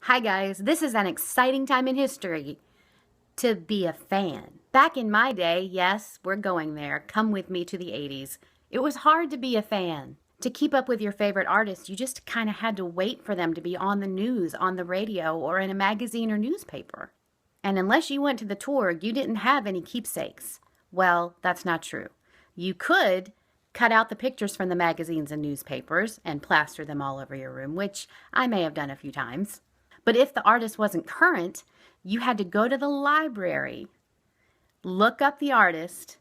Hi guys, this is an exciting time in history to be a fan. Back in my day, yes, we're going there. Come with me to the 80s. It was hard to be a fan. To keep up with your favorite artists, you just kind of had to wait for them to be on the news, on the radio, or in a magazine or newspaper. And unless you went to the tour, you didn't have any keepsakes. Well, that's not true. You could cut out the pictures from the magazines and newspapers and plaster them all over your room, which I may have done a few times. But if the artist wasn't current, you had to go to the library, look up the artist,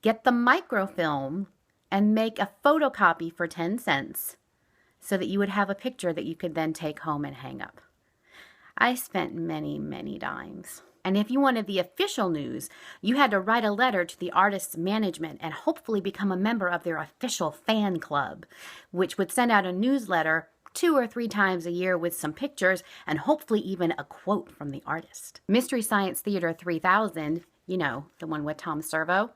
get the microfilm, and make a photocopy for 10 cents so that you would have a picture that you could then take home and hang up. I spent many, many dimes. And if you wanted the official news, you had to write a letter to the artist's management and hopefully become a member of their official fan club, which would send out a newsletter 2 or 3 times a year with some pictures and hopefully even a quote from the artist. Mystery Science Theater 3000, you know, the one with Tom Servo,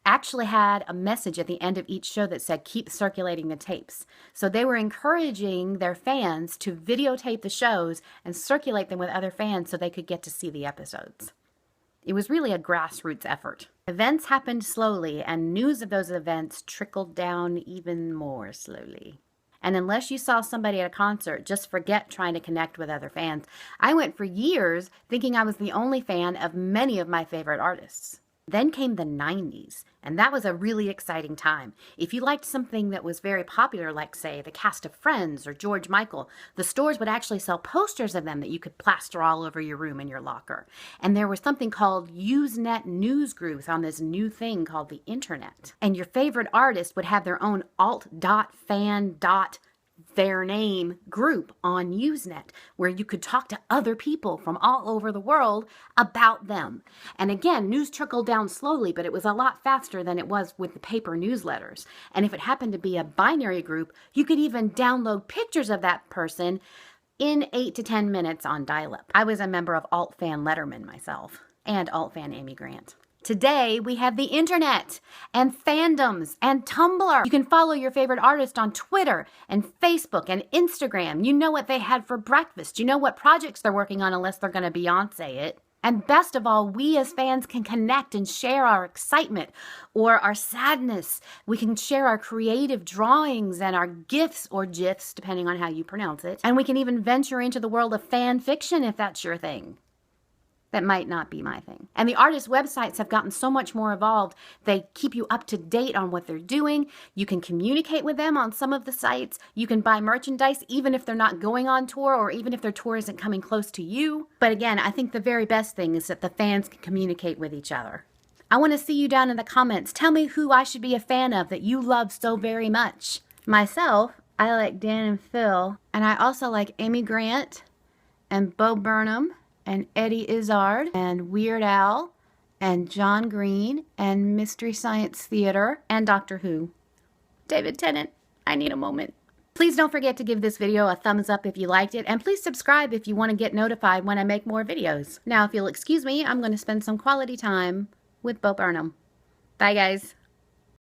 actually had a message at the end of each show that said, keep circulating the tapes. So they were encouraging their fans to videotape the shows and circulate them with other fans so they could get to see the episodes. It was really a grassroots effort. Events happened slowly, and news of those events trickled down even more slowly. And unless you saw somebody at a concert, just forget trying to connect with other fans. I went for years thinking I was the only fan of many of my favorite artists. Then came the 90s, and that was a really exciting time. If you liked something that was very popular, like, say, the cast of Friends or George Michael, the stores would actually sell posters of them that you could plaster all over your room and your locker. And there was something called Usenet news groups on this new thing called the internet. And your favorite artist would have their own alt.fan.their name group on Usenet, where you could talk to other people from all over the world about them. And again, news trickled down slowly, but it was a lot faster than it was with the paper newsletters. And if it happened to be a binary group, you could even download pictures of that person in 8 to 10 minutes on dial-up. I was a member of Alt-Fan Letterman myself, and Alt-Fan Amy Grant. Today, we have the internet and fandoms and Tumblr. You can follow your favorite artist on Twitter and Facebook and Instagram. You know what they had for breakfast. You know what projects they're working on unless they're going to Beyonce it. And best of all, we as fans can connect and share our excitement or our sadness. We can share our creative drawings and our GIFs or GIFs, depending on how you pronounce it. And we can even venture into the world of fan fiction if that's your thing. That might not be my thing. And the artists' websites have gotten so much more evolved. They keep you up to date on what they're doing. You can communicate with them on some of the sites. You can buy merchandise even if they're not going on tour or even if their tour isn't coming close to you. But again, I think the very best thing is that the fans can communicate with each other. I want to see you down in the comments. Tell me who I should be a fan of that you love so very much. Myself, I like Dan and Phil. And I also like Amy Grant and Bo Burnham and Eddie Izzard, and Weird Al, and John Green, and Mystery Science Theater, and Doctor Who. David Tennant, I need a moment. Please don't forget to give this video a thumbs up if you liked it, and please subscribe if you want to get notified when I make more videos. Now, if you'll excuse me, I'm going to spend some quality time with Bo Burnham. Bye, guys.